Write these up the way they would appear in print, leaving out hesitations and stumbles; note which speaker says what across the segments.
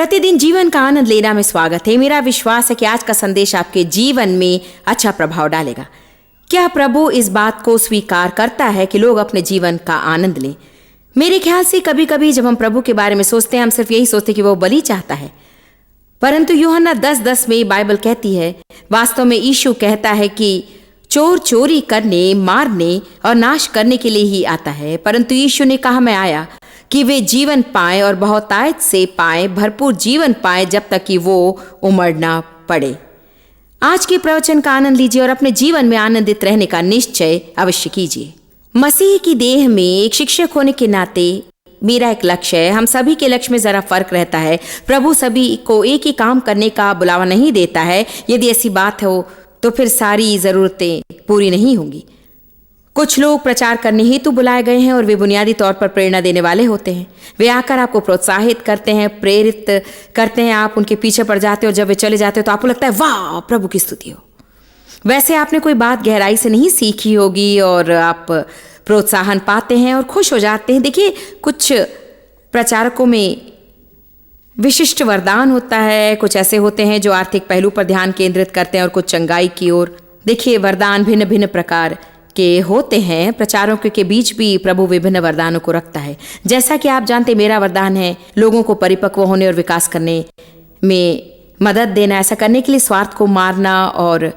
Speaker 1: प्रतिदिन जीवन का आनंद लेना में स्वागत है। मेरा विश्वास है कि आज का संदेश आपके जीवन में अच्छा प्रभाव डालेगा। क्या प्रभु इस बात को स्वीकार करता है कि लोग अपने जीवन का आनंद लें? मेरे ख्याल से कभी कभी जब हम प्रभु के बारे में सोचते हैं, हम सिर्फ यही सोचते हैं कि वो बलि चाहता है, परंतु यूहन्ना 10:10 में बाइबल कहती है, वास्तव में यीशु कहता है कि चोर चोरी करने, मारने और नाश करने के लिए ही आता है, परंतु यीशु ने कहा, मैं आया कि वे जीवन पाए और बहुतायत से पाए, भरपूर जीवन पाए, जब तक कि वो उमड़ ना पड़े। आज के प्रवचन का आनंद लीजिए और अपने जीवन में आनंदित रहने का निश्चय अवश्य कीजिए। मसीह की देह में एक शिक्षक होने के नाते मेरा एक लक्ष्य है। हम सभी के लक्ष्य में जरा फर्क रहता है। प्रभु सभी को एक ही काम करने का बुलावा नहीं देता है। यदि ऐसी बात हो तो फिर सारी जरूरतें पूरी नहीं होंगी। कुछ लोग प्रचार करने हेतु बुलाए गए हैं और वे बुनियादी तौर पर प्रेरणा देने वाले होते हैं। वे आकर आपको प्रोत्साहित करते हैं, प्रेरित करते हैं, आप उनके पीछे पड़ जाते हो। जब वे चले जाते हो तो आपको लगता है, वाह, प्रभु की स्तुति हो। वैसे आपने कोई बात गहराई से नहीं सीखी होगी और आप प्रोत्साहन पाते हैं और खुश हो जाते हैं। देखिए, कुछ प्रचारकों में विशिष्ट वरदान होता है, कुछ ऐसे होते हैं जो आर्थिक पहलू पर ध्यान केंद्रित करते हैं और कुछ चंगाई की ओर। देखिए, वरदान भिन्न भिन्न प्रकार के होते हैं। प्रचारों के बीच भी प्रभु विभिन्न वरदानों को रखता है। जैसा कि आप जानते, मेरा वरदान है लोगों को परिपक्व होने और विकास करने में मदद देना। ऐसा करने के लिए स्वार्थ को मारना और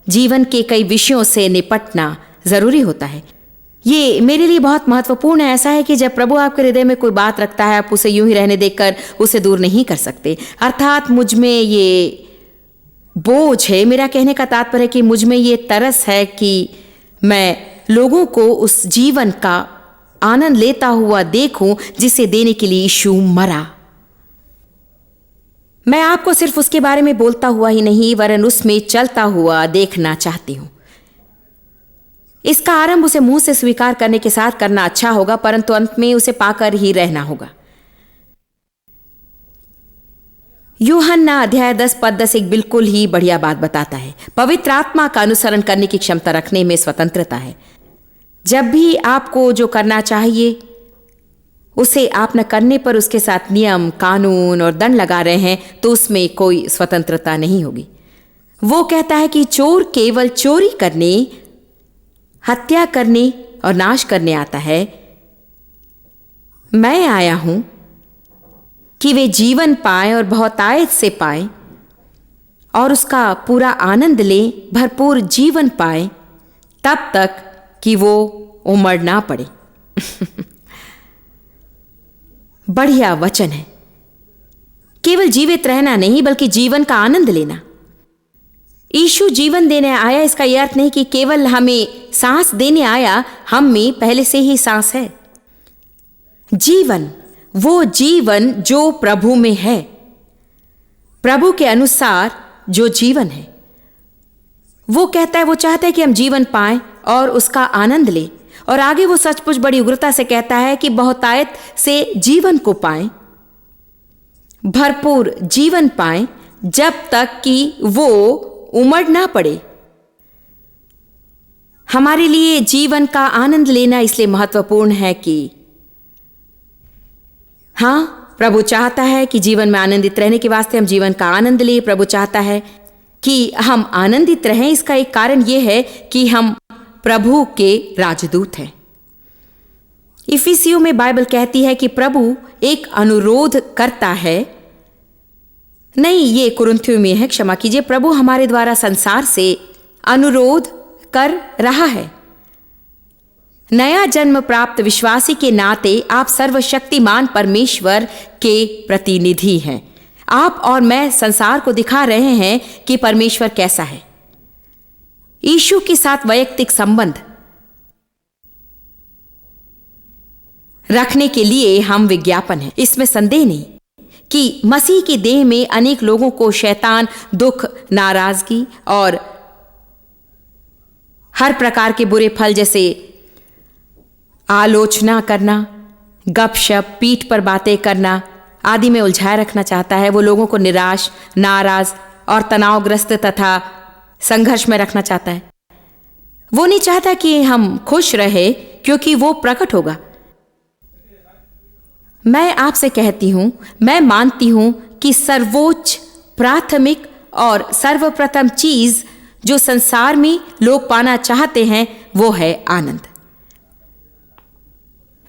Speaker 1: जीवन के कई विषयों से निपटना जरूरी होता है। ये मेरे लिए बहुत महत्वपूर्ण है। ऐसा है कि जब प्रभु आपके हृदय में कोई बात रखता है, आप उसे यूं ही रहने देकर उसे दूर नहीं कर सकते। अर्थात मुझ में ये बोझ है, मेरा कहने का तात्पर्य है कि मुझ में ये तरस है कि मैं लोगों को उस जीवन का आनंद लेता हुआ देखूं जिसे देने के लिए यीशु मरा। मैं आपको सिर्फ उसके बारे में बोलता हुआ ही नहीं, वरन उसमें चलता हुआ देखना चाहती हूं। इसका आरंभ उसे मुंह से स्वीकार करने के साथ करना अच्छा होगा, परंतु अंत में उसे पाकर ही रहना होगा। यूहन्ना अध्याय 10:10 एक बिल्कुल ही बढ़िया बात बताता है। पवित्र आत्मा का अनुसरण करने की क्षमता रखने में स्वतंत्रता है। जब भी आपको जो करना चाहिए उसे आप न करने पर उसके साथ नियम, कानून और दंड लगा रहे हैं, तो उसमें कोई स्वतंत्रता नहीं होगी। वो कहता है कि चोर केवल चोरी करने, हत्या करने और नाश करने आता है। मैं आया हूं कि वे जीवन पाए और बहुतायत से पाए और उसका पूरा आनंद लें, भरपूर जीवन पाए, तब तक कि वो उमड़ ना पड़े। बढ़िया वचन है। केवल जीवित रहना नहीं, बल्कि जीवन का आनंद लेना। यीशु जीवन देने आया, इसका यह अर्थ नहीं कि केवल हमें सांस देने आया। हम में पहले से ही सांस है। जीवन, वो जीवन जो प्रभु में है, प्रभु के अनुसार जो जीवन है। वो कहता है, वो चाहता है कि हम जीवन पाएं और उसका आनंद लें। और आगे वो सचमुच बड़ी उग्रता से कहता है कि बहुतायत से जीवन को पाएं, भरपूर जीवन पाएं, जब तक कि वो उमड़ ना पड़े। हमारे लिए जीवन का आनंद लेना इसलिए महत्वपूर्ण है कि हां, प्रभु चाहता है कि जीवन में आनंदित रहने के वास्ते हम जीवन का आनंद लें। प्रभु चाहता है कि हम आनंदित रहें। इसका एक कारण यह है कि हम प्रभु के राजदूत हैं। इफिसियों में बाइबल कहती है कि प्रभु एक अनुरोध करता है। नहीं, ये कुरिन्थियों में है, क्षमा कीजिए। प्रभु हमारे द्वारा संसार से अनुरोध कर रहा है। नया जन्म प्राप्त विश्वासी के नाते आप सर्वशक्तिमान परमेश्वर के प्रतिनिधि हैं। आप और मैं संसार को दिखा रहे हैं कि परमेश्वर कैसा है। यीशु के साथ वैयक्तिक संबंध रखने के लिए हम विज्ञापन हैं। इसमें संदेह नहीं कि मसीह की देह में अनेक लोगों को शैतान दुख, नाराजगी और हर प्रकार के बुरे फल जैसे आलोचना करना, गपशप, पीठ पर बातें करना आदि में उलझाए रखना चाहता है। वो लोगों को निराश, नाराज और तनावग्रस्त तथा संघर्ष में रखना चाहता है। वो नहीं चाहता कि हम खुश रहे, क्योंकि वो प्रकट होगा। मैं आपसे कहती हूं, मैं मानती हूं कि सर्वोच्च, प्राथमिक और सर्वप्रथम चीज जो संसार में लोग पाना चाहते हैं वो है आनंद।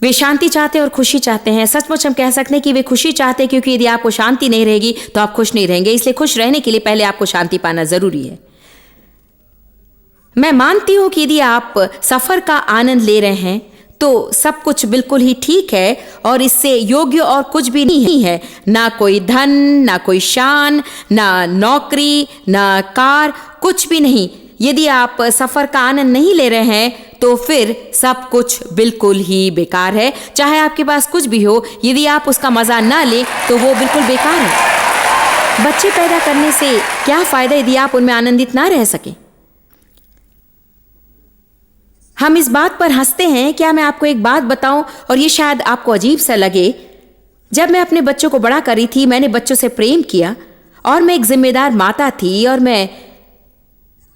Speaker 1: वे शांति चाहते हैं और खुशी चाहते हैं। सचमुच हम कह सकते हैं कि वे खुशी चाहते हैं, क्योंकि यदि आपको शांति नहीं रहेगी तो आप खुश नहीं रहेंगे। इसलिए खुश रहने के लिए पहले आपको शांति पाना जरूरी है। मैं मानती हूं कि यदि आप सफर का आनंद ले रहे हैं तो सब कुछ बिल्कुल ही ठीक है और इससे योग्य और कुछ भी नहीं है। ना कोई धन, ना कोई शान, ना नौकरी, ना कार, कुछ भी नहीं। यदि आप सफर का आनंद नहीं ले रहे हैं तो फिर सब कुछ बिल्कुल ही बेकार है। चाहे आपके पास कुछ भी हो, यदि आप उसका मजा ना लें तो वो बिल्कुल बेकार है। बच्चे पैदा करने से क्या फायदा यदि आप उनमें आनंदित ना रह सकें। हम इस बात पर हंसते हैं। क्या मैं आपको एक बात बताऊं, और ये शायद आपको अजीब सा लगे। जब मैं अपने बच्चों को बड़ा करी थी, मैंने बच्चों से प्रेम किया और मैं एक जिम्मेदार माता थी और मैं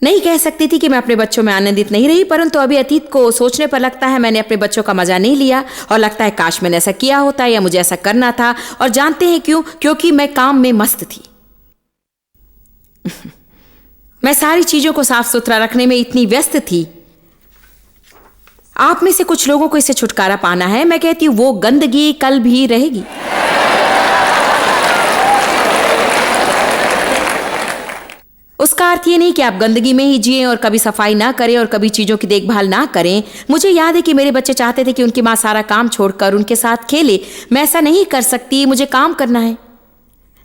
Speaker 1: नहीं कह सकती थी कि मैं अपने बच्चों में आनंदित नहीं रही, परंतु अभी अतीत को सोचने पर लगता है मैंने अपने बच्चों का मजा नहीं लिया और लगता है काश मैंने ऐसा किया होता या मुझे ऐसा करना था। और जानते हैं क्यों? क्योंकि मैं काम में मस्त थी। मैं सारी चीजों को साफ सुथरा रखने में इतनी व्यस्त थी। आप में से कुछ लोगों को इससे छुटकारा पाना है। मैं कहती हूं वो गंदगी कल भी रहेगी। उसका अर्थ ये नहीं कि आप गंदगी में ही जिएं और कभी सफाई ना करें और कभी चीजों की देखभाल ना करें। मुझे याद है कि मेरे बच्चे चाहते थे कि उनकी मां सारा काम छोड़कर उनके साथ खेले। मैं ऐसा नहीं कर सकती, मुझे काम करना है।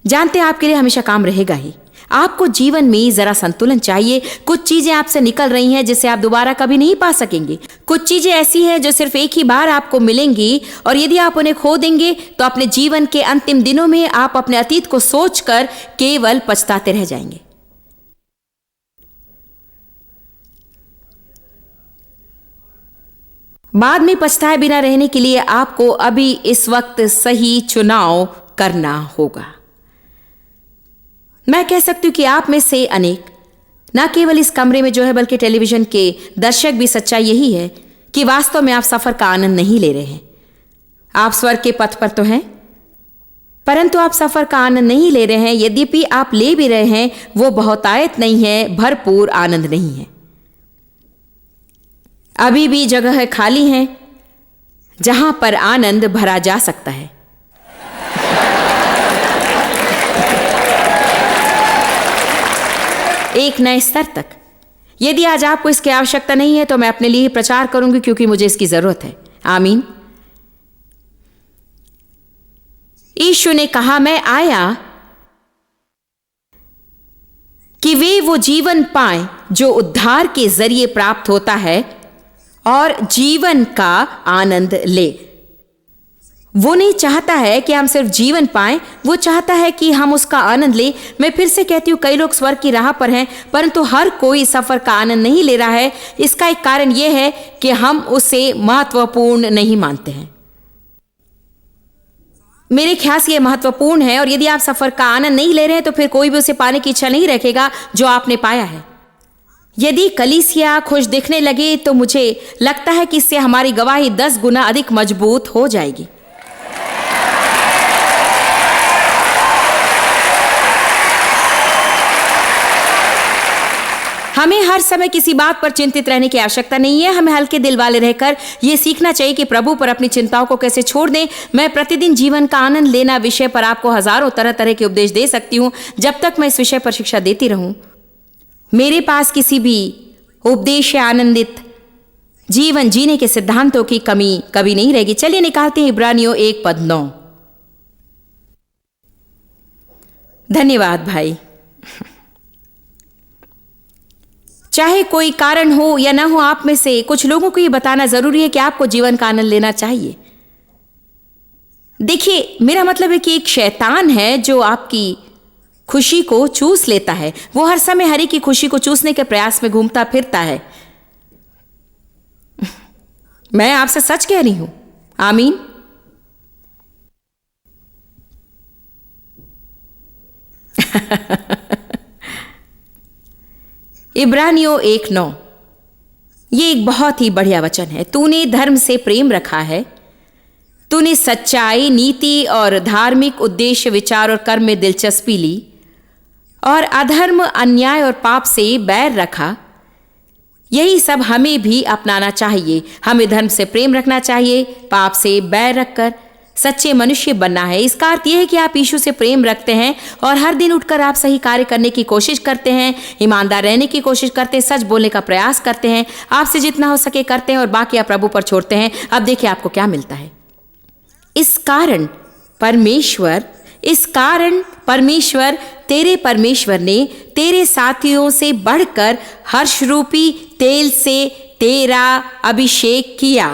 Speaker 1: जानते हैं आपके लिए हमेशा काम रहेगा ही। आपको जीवन में जरा संतुलन चाहिए। कुछ चीजें आपसे निकल रही हैं जिसे आप दोबारा कभी नहीं पा सकेंगे। कुछ चीजें ऐसी हैं जो सिर्फ एक ही बार आपको मिलेंगी और यदि आप उन्हें खो देंगे तो अपने जीवन के अंतिम दिनों में आप अपने अतीत को सोचकर केवल पछताते रह जाएंगे। बाद में पछताए बिना रहने के लिए आपको अभी इस वक्त सही चुनाव करना होगा। मैं कह सकती हूं कि आप में से अनेक, ना केवल इस कमरे में जो है बल्कि टेलीविजन के दर्शक भी, सच्चाई यही है कि वास्तव में आप सफर का आनंद नहीं ले रहे हैं। आप स्वर्ग के पथ पर तो हैं, परंतु आप सफर का आनंद नहीं ले रहे हैं। यद्यपि आप ले भी रहे हैं, वो बहुतायत नहीं है, भरपूर आनंद नहीं है। अभी भी जगह खाली है जहां पर आनंद भरा जा सकता है। एक नए स्तर तक। यदि आज आपको इसकी आवश्यकता नहीं है तो मैं अपने लिए ही प्रचार करूंगी, क्योंकि मुझे इसकी जरूरत है। आमीन। यीशु ने कहा, मैं आया कि वे वो जीवन पाएं जो उद्धार के जरिए प्राप्त होता है और जीवन का आनंद ले। वो नहीं चाहता है कि हम सिर्फ जीवन पाएं, वो चाहता है कि हम उसका आनंद लें। मैं फिर से कहती हूं, कई लोग स्वर्ग की राह पर हैं, परंतु हर कोई सफर का आनंद नहीं ले रहा है। इसका एक कारण यह है कि हम उसे महत्वपूर्ण नहीं मानते हैं। मेरे ख्याल से यह महत्वपूर्ण है, और यदि आप सफर का आनंद नहीं ले रहे हैं तो फिर कोई भी उसे पाने की इच्छा नहीं रखेगा जो आपने पाया है। यदि कलीसिया खुश दिखने लगे तो मुझे लगता है कि इससे हमारी गवाही 10 गुना अधिक मजबूत हो जाएगी। हमें हर समय किसी बात पर चिंतित रहने की आवश्यकता नहीं है। हमें हल्के दिल वाले रहकर यह सीखना चाहिए कि प्रभु पर अपनी चिंताओं को कैसे छोड़ दें। मैं प्रतिदिन जीवन का आनंद लेना विषय पर आपको हजारों तरह तरह के उपदेश दे सकती हूं। जब तक मैं इस विषय पर शिक्षा देती रहूं, मेरे पास किसी भी उपदेश या आनंदित जीवन जीने के सिद्धांतों की कमी कभी नहीं रहेगी। चलिए निकालते हैं इब्रानियों 1:9। धन्यवाद भाई। चाहे कोई कारण हो या ना हो, आप में से कुछ लोगों को यह बताना जरूरी है कि आपको जीवन का आनंद लेना चाहिए। देखिए, मेरा मतलब है कि एक शैतान है जो आपकी खुशी को चूस लेता है। वो हर समय हरि की खुशी को चूसने के प्रयास में घूमता फिरता है। मैं आपसे सच कह रही हूं। आमीन। इब्रानियों 1:9 ये एक बहुत ही बढ़िया वचन है। तूने धर्म से प्रेम रखा है तूने सच्चाई, नीति और धार्मिक उद्देश्य, विचार और कर्म में दिलचस्पी ली और अधर्म, अन्याय और पाप से बैर रखा। यही सब हमें भी अपनाना चाहिए। हमें धर्म से प्रेम रखना चाहिए, पाप से बैर रखकर सच्चे मनुष्य बनना है। इसका अर्थ यह है कि आप यीशु से प्रेम रखते हैं और हर दिन उठकर आप सही कार्य करने की कोशिश करते हैं, ईमानदार रहने की कोशिश करते हैं, सच बोलने का प्रयास करते हैं, आपसे जितना हो सके करते हैं और बाकी आप प्रभु पर छोड़ते हैं। अब देखिए आपको क्या मिलता है। इस कारण परमेश्वर तेरे परमेश्वर ने तेरे साथियों से बढ़कर हर्षरूपी तेल से तेरा अभिषेक किया।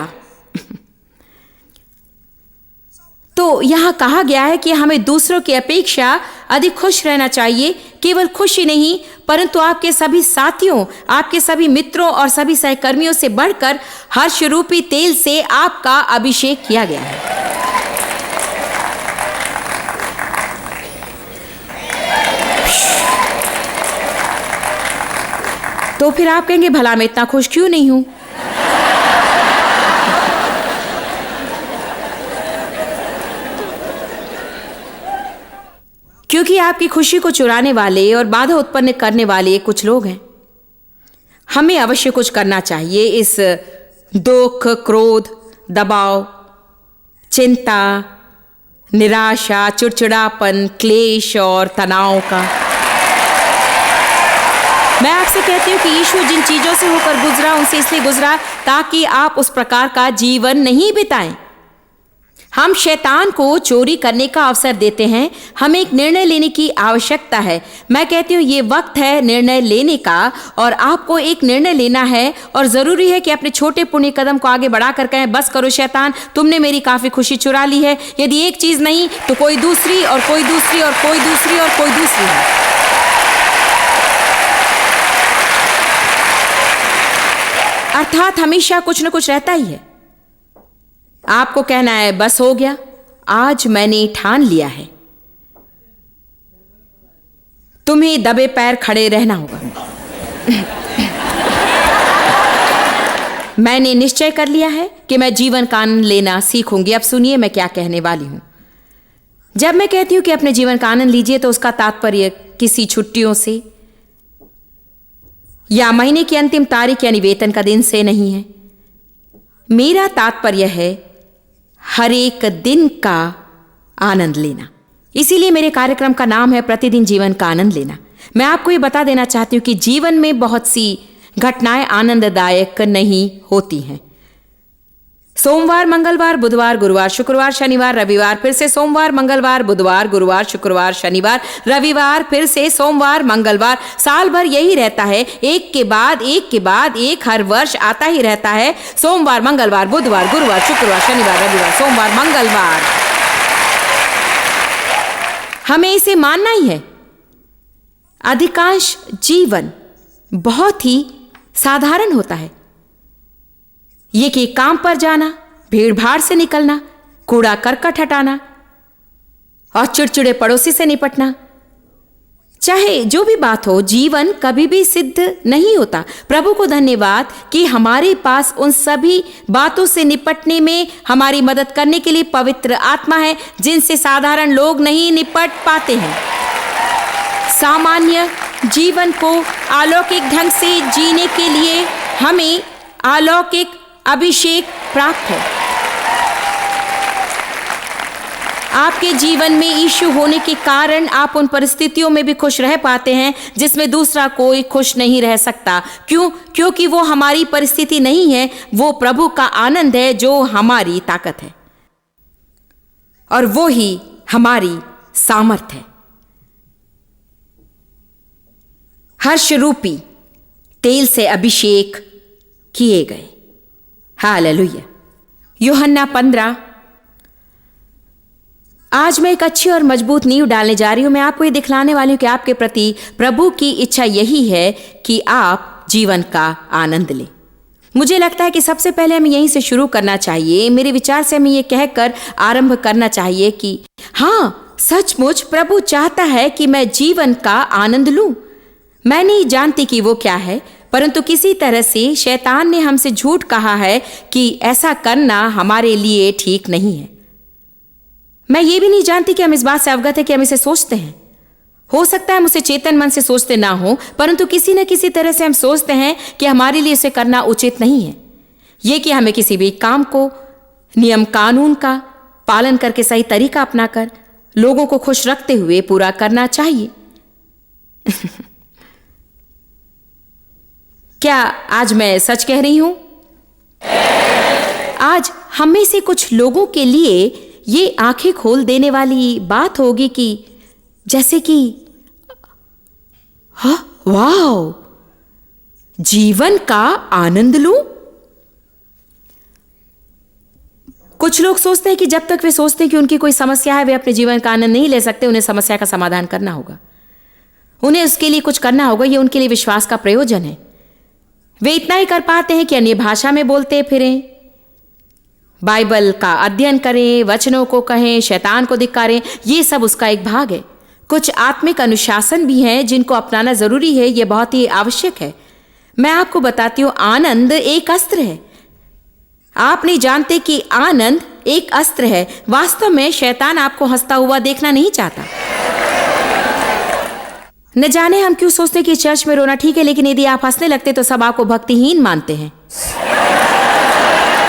Speaker 1: तो यहां कहा गया है कि हमें दूसरों की अपेक्षा अधिक खुश रहना चाहिए। केवल खुश ही नहीं, परंतु आपके सभी साथियों, आपके सभी मित्रों और सभी सहकर्मियों से बढ़कर हर्षरूपी तेल से आपका अभिषेक किया गया है। तो फिर आप कहेंगे, भला मैं इतना खुश क्यों नहीं हूं? क्योंकि आपकी खुशी को चुराने वाले और बाधा उत्पन्न करने वाले कुछ लोग हैं। हमें अवश्य कुछ करना चाहिए इस दुख, क्रोध, दबाव, चिंता, निराशा, चिड़चिड़ापन, क्लेश और तनाव का। मैं आपसे कहती हूँ कि यीशु जिन चीजों से होकर गुजरा उनसे इसलिए गुजरा ताकि आप उस प्रकार का जीवन नहीं बिताएं। हम शैतान को चोरी करने का अवसर देते हैं। हमें एक निर्णय लेने की आवश्यकता है। मैं कहती हूँ ये वक्त है निर्णय लेने का और आपको एक निर्णय लेना है और जरूरी है कि अपने छोटे पुण्य कदम को आगे बढ़ाकर कहें, बस करो शैतान, तुमने मेरी काफी खुशी चुरा ली है। यदि एक चीज नहीं तो कोई दूसरी और कोई दूसरी और कोई दूसरी और कोई दूसरी है। अर्थात हमेशा कुछ न कुछ रहता ही है। आपको कहना है, बस हो गया, आज मैंने ठान लिया है। तुम्हें दबे पैर खड़े रहना होगा। मैंने निश्चय कर लिया है कि मैं जीवन का आनंद लेना सीखूंगी। अब सुनिए मैं क्या कहने वाली हूं। जब मैं कहती हूं कि अपने जीवन का आनंद लीजिए तो उसका तात्पर्य किसी छुट्टियों से या महीने की अंतिम तारीख यानी वेतन का दिन से नहीं है। मेरा तात्पर्य है हर एक दिन का आनंद लेना। इसीलिए मेरे कार्यक्रम का नाम है प्रतिदिन जीवन का आनंद लेना। मैं आपको ये बता देना चाहती हूं कि जीवन में बहुत सी घटनाएं आनंददायक नहीं होती हैं। सोमवार, मंगलवार, बुधवार, गुरुवार, शुक्रवार, शनिवार, रविवार, फिर से सोमवार, मंगलवार, बुधवार, गुरुवार, शुक्रवार, शनिवार, रविवार, फिर से सोमवार, मंगलवार। साल भर यही रहता है, एक के बाद एक के बाद एक हर वर्ष आता ही रहता है। सोमवार, मंगलवार, बुधवार, गुरुवार, शुक्रवार, शनिवार, रविवार, सोमवार, मंगलवार। हमें इसे मानना ही है। अधिकांश जीवन बहुत ही साधारण होता है। ये कि काम पर जाना, भीड़ भाड़ से निकलना, कूड़ा करकट हटाना और चिड़चिड़े पड़ोसी से निपटना। चाहे जो भी बात हो, जीवन कभी भी सिद्ध नहीं होता। प्रभु को धन्यवाद कि हमारे पास उन सभी बातों से निपटने में हमारी मदद करने के लिए पवित्र आत्मा है, जिनसे साधारण लोग नहीं निपट पाते हैं। सामान्य जीवन को अलौकिक ढंग से जीने के लिए हमें अलौकिक अभिषेक प्राप्त है। आपके जीवन में यीशु होने के कारण आप उन परिस्थितियों में भी खुश रह पाते हैं जिसमें दूसरा कोई खुश नहीं रह सकता। क्यों? क्योंकि वो हमारी परिस्थिति नहीं है, वो प्रभु का आनंद है जो हमारी ताकत है और वो ही हमारी सामर्थ्य है। हर्ष रूपी तेल से अभिषेक किए गए। हालेलुया। यूहन्ना 15। आज मैं एक अच्छी और मजबूत नींव डालने जा रही हूं। मैं आपको ये दिखलाने वाली हूं कि आपके प्रति प्रभु की इच्छा यही है कि आप जीवन का आनंद लें। मुझे लगता है कि सबसे पहले हमें यहीं से शुरू करना चाहिए। मेरे विचार से हमें ये कहकर आरंभ करना चाहिए कि हाँ, सचमुच प्रभु चाहता है कि मैं जीवन का आनंद लूं। मैं नहीं जानती कि वो क्या है, परंतु किसी तरह से शैतान ने हमसे झूठ कहा है कि ऐसा करना हमारे लिए ठीक नहीं है। मैं ये भी नहीं जानती कि हम इस बात से अवगत है कि हम इसे सोचते हैं। हो सकता है हम उसे चेतन मन से सोचते ना हो, परंतु किसी न किसी तरह से हम सोचते हैं कि हमारे लिए उसे करना उचित नहीं है। ये कि हमें किसी भी काम को नियम कानून का पालन करके सही तरीका अपनाकर लोगों को खुश रखते हुए पूरा करना चाहिए। क्या आज मैं सच कह रही हूं? आज हम में से कुछ लोगों के लिए ये आंखें खोल देने वाली बात होगी कि जैसे कि हाँ, वाह, जीवन का आनंद लूं। कुछ लोग सोचते हैं कि जब तक वे सोचते हैं कि उनकी कोई समस्या है, वे अपने जीवन का आनंद नहीं ले सकते। उन्हें समस्या का समाधान करना होगा, उन्हें उसके लिए कुछ करना होगा। यह उनके लिए विश्वास का प्रयोजन है। वे इतना ही कर पाते हैं कि अन्य भाषा में बोलते फिरें, बाइबल का अध्ययन करें, वचनों को कहें, शैतान को धिक्कारें। ये सब उसका एक भाग है। कुछ आत्मिक अनुशासन भी हैं जिनको अपनाना जरूरी है। यह बहुत ही आवश्यक है। मैं आपको बताती हूं, आनंद एक अस्त्र है। आप नहीं जानते कि आनंद एक अस्त्र है। वास्तव में शैतान आपको हंसता हुआ देखना नहीं चाहता। न जाने हम क्यों सोचते कि चर्च में रोना ठीक है, लेकिन यदि आप हंसने लगते तो सब आपको भक्तिहीन मानते हैं।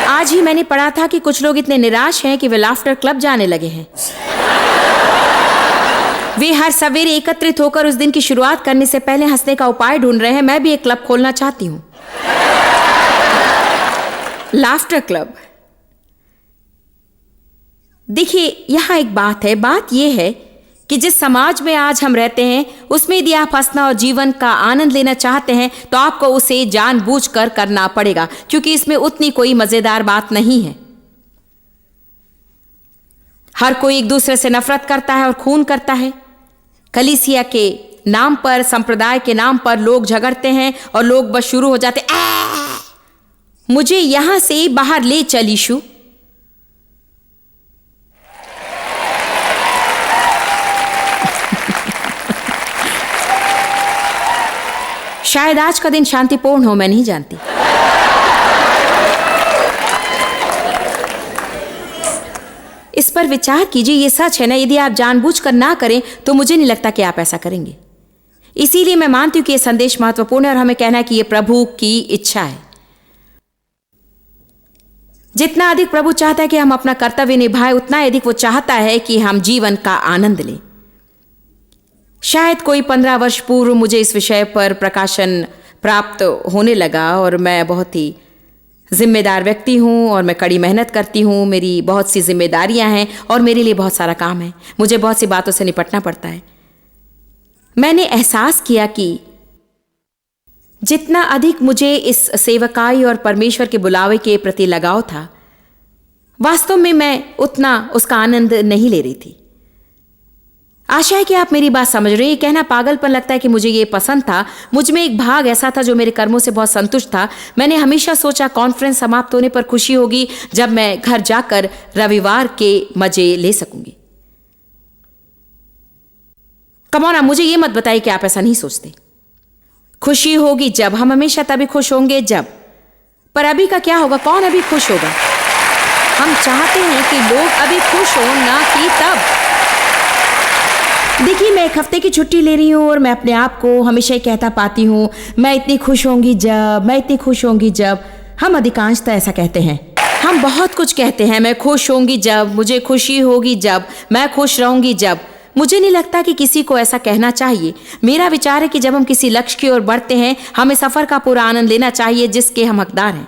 Speaker 1: आज ही मैंने पढ़ा था कि कुछ लोग इतने निराश हैं कि वे लाफ्टर क्लब जाने लगे हैं। वे हर सवेरे एकत्रित होकर उस दिन की शुरुआत करने से पहले हंसने का उपाय ढूंढ रहे हैं। मैं भी एक क्लब खोलना चाहती हूं, लाफ्टर क्लब। देखिए, यहां एक बात है। बात यह है कि जिस समाज में आज हम रहते हैं, उसमें यदि आप हंसना और जीवन का आनंद लेना चाहते हैं तो आपको उसे जानबूझकर करना पड़ेगा, क्योंकि इसमें उतनी कोई मजेदार बात नहीं है। हर कोई एक दूसरे से नफरत करता है और खून करता है। कलीसिया के नाम पर, संप्रदाय के नाम पर लोग झगड़ते हैं और लोग बस शुरू हो जाते, मुझे यहां से बाहर ले चल यीशु। शायद आज का दिन शांतिपूर्ण हो, मैं नहीं जानती। इस पर विचार कीजिए। यह सच है ना? यदि आप जानबूझकर ना करें तो मुझे नहीं लगता कि आप ऐसा करेंगे। इसीलिए मैं मानती हूं कि यह संदेश महत्वपूर्ण है और हमें कहना है कि यह प्रभु की इच्छा है। जितना अधिक प्रभु चाहता है कि हम अपना कर्तव्य निभाएं, उतना अधिक वो चाहता है कि हम जीवन का आनंद लें। शायद कोई 15 वर्ष पूर्व मुझे इस विषय पर प्रकाशन प्राप्त होने लगा और मैं बहुत ही जिम्मेदार व्यक्ति हूँ और मैं कड़ी मेहनत करती हूँ। मेरी बहुत सी जिम्मेदारियां हैं और मेरे लिए बहुत सारा काम है। मुझे बहुत सी बातों से निपटना पड़ता है। मैंने एहसास किया कि जितना अधिक मुझे इस सेवकाई और परमेश्वर के बुलावे के प्रति लगाव था, वास्तव में मैं उतना उसका आनंद नहीं ले रही थी। आशा है कि आप मेरी बात समझ रहे हैं। ये कहना पागलपन लगता है कि मुझे ये पसंद था। मुझ में एक भाग ऐसा था जो मेरे कर्मों से बहुत संतुष्ट था। मैंने हमेशा सोचा कॉन्फ्रेंस समाप्त होने पर खुशी होगी जब मैं घर जाकर रविवार के मजे ले सकूंगी। कमोना, मुझे ये मत बताइए कि आप ऐसा नहीं सोचते। खुशी होगी जब, हम हमेशा तभी खुश होंगे जब। पर अभी का क्या होगा? कौन अभी खुश होगा? हम चाहते हैं कि लोग अभी खुश हों, ना कि तब। देखिए, मैं एक हफ्ते की छुट्टी ले रही हूँ और मैं अपने आप को हमेशा ही कहता पाती हूँ, मैं इतनी खुश होंगी जब, मैं इतनी खुश होंगी जब। हम अधिकांशतः ऐसा कहते हैं। हम बहुत कुछ कहते हैं, मैं खुश होंगी जब, मुझे खुशी होगी जब, मैं खुश रहूंगी जब। मुझे नहीं लगता कि किसी को ऐसा कहना चाहिए। मेरा विचार है कि जब हम किसी लक्ष्य की ओर बढ़ते हैं, हमें सफर का पूरा आनंद लेना चाहिए जिसके हम हकदार हैं।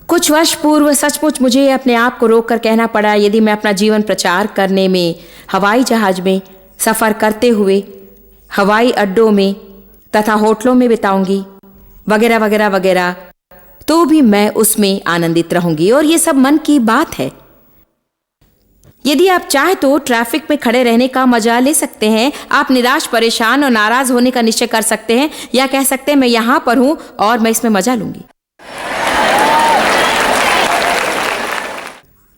Speaker 1: कुछ वर्ष पूर्व सचमुच मुझे अपने आप को रोक कर कहना पड़ा, यदि मैं अपना जीवन प्रचार करने में, हवाई जहाज में सफ़र करते हुए, हवाई अड्डों में तथा होटलों में बिताऊंगी वगैरह वगैरह वगैरह, तो भी मैं उसमें आनंदित रहूंगी। और ये सब मन की बात है। यदि आप चाहें तो ट्रैफिक में खड़े रहने का मजा ले सकते हैं। आप निराश, परेशान और नाराज होने का निश्चय कर सकते हैं, या कह सकते हैं मैं यहां पर हूं और मैं इसमें मजा लूंगी।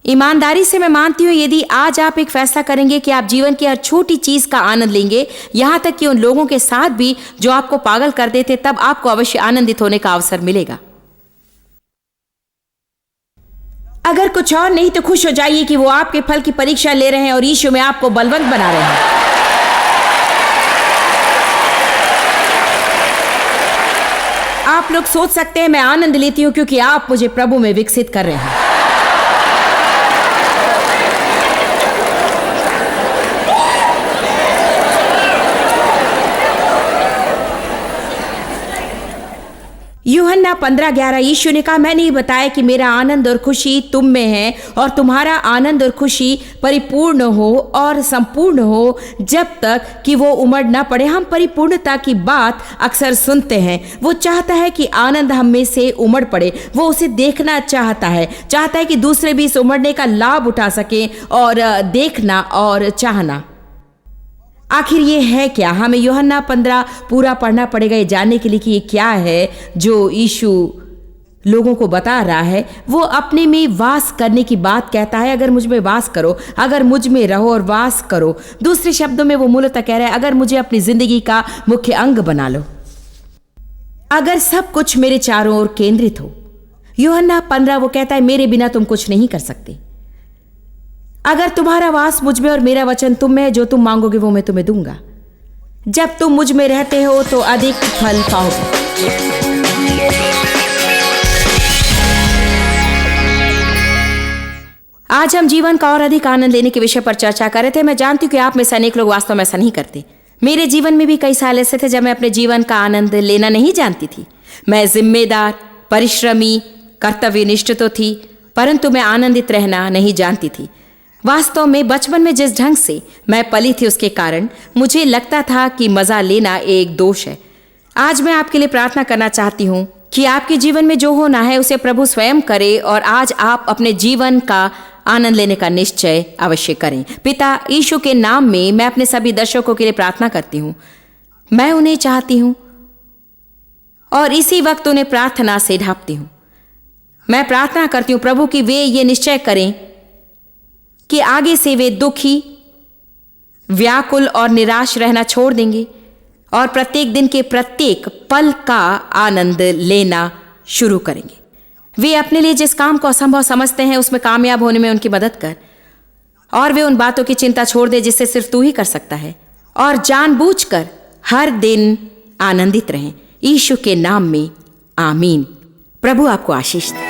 Speaker 1: ईमानदारी से मैं मानती हूँ, यदि आज आप एक फैसला करेंगे कि आप जीवन की हर छोटी चीज का आनंद लेंगे, यहां तक कि उन लोगों के साथ भी जो आपको पागल कर देते, तब आपको अवश्य आनंदित होने का अवसर मिलेगा। अगर कुछ और नहीं तो खुश हो जाइए कि वो आपके फल की परीक्षा ले रहे हैं और यीशु में आपको बलवंत बना रहे हैं। आप लोग सोच सकते हैं मैं आनंद लेती हूं क्योंकि आप मुझे प्रभु में विकसित कर रहे हैं। यूहन्ना 15:11 यीशु ने कहा, मैंने बताया कि मेरा आनंद और खुशी तुम में है और तुम्हारा आनंद और खुशी परिपूर्ण हो और संपूर्ण हो जब तक कि वो उमड़ ना पड़े। हम परिपूर्णता की बात अक्सर सुनते हैं। वो चाहता है कि आनंद हम में से उमड़ पड़े। वो उसे देखना चाहता है कि दूसरे भी इस उमड़ने का लाभ उठा सकें और देखना और चाहना। आखिर ये है क्या? हमें यूहन्ना 15 पूरा पढ़ना पड़ेगा ये जानने के लिए कि ये क्या है जो यीशु लोगों को बता रहा है। वो अपने में वास करने की बात कहता है। अगर मुझ में वास करो, अगर मुझ में रहो और वास करो। दूसरे शब्दों में वो मूलतः कह रहा है, अगर मुझे अपनी जिंदगी का मुख्य अंग बना लो, अगर सब कुछ मेरे चारों ओर केंद्रित हो। यूहन्ना 15 वो कहता है, मेरे बिना तुम कुछ नहीं कर सकते। अगर तुम्हारा वास मुझ में और मेरा वचन तुम में है, जो तुम मांगोगे वो मैं तुम्हें दूंगा। जब तुम मुझ में रहते हो तो अधिक फल पाओगे। आज हम जीवन का और अधिक आनंद लेने के विषय पर चर्चा कर रहे थे। मैं जानती हूँ कि आप में से अनेक लोग वास्तव में ऐसा नहीं करते। मेरे जीवन में भी कई साल ऐसे थे जब मैं अपने जीवन का आनंद लेना नहीं जानती थी। मैं जिम्मेदार, परिश्रमी, कर्तव्यनिष्ठ तो थी, परंतु मैं आनंदित रहना नहीं जानती थी। वास्तव में बचपन में जिस ढंग से मैं पली थी उसके कारण मुझे लगता था कि मजा लेना एक दोष है। आज मैं आपके लिए प्रार्थना करना चाहती हूँ कि आपके जीवन में जो होना है उसे प्रभु स्वयं करे और आज आप अपने जीवन का आनंद लेने का निश्चय अवश्य करें। पिता यीशु के नाम में मैं अपने सभी दर्शकों के लिए प्रार्थना करती हूँ। मैं उन्हें चाहती हूँ और इसी वक्त उन्हें प्रार्थना से ढांपती हूँ। मैं प्रार्थना करती हूँ प्रभु कि वे ये निश्चय करें कि आगे से वे दुखी, व्याकुल और निराश रहना छोड़ देंगे और प्रत्येक दिन के प्रत्येक पल का आनंद लेना शुरू करेंगे। वे अपने लिए जिस काम को असंभव समझते हैं उसमें कामयाब होने में उनकी मदद कर और वे उन बातों की चिंता छोड़ दे जिससे सिर्फ तू ही कर सकता है और जानबूझकर हर दिन आनंदित रहें। यीशु के नाम में आमीन। प्रभु आपको आशीष दे।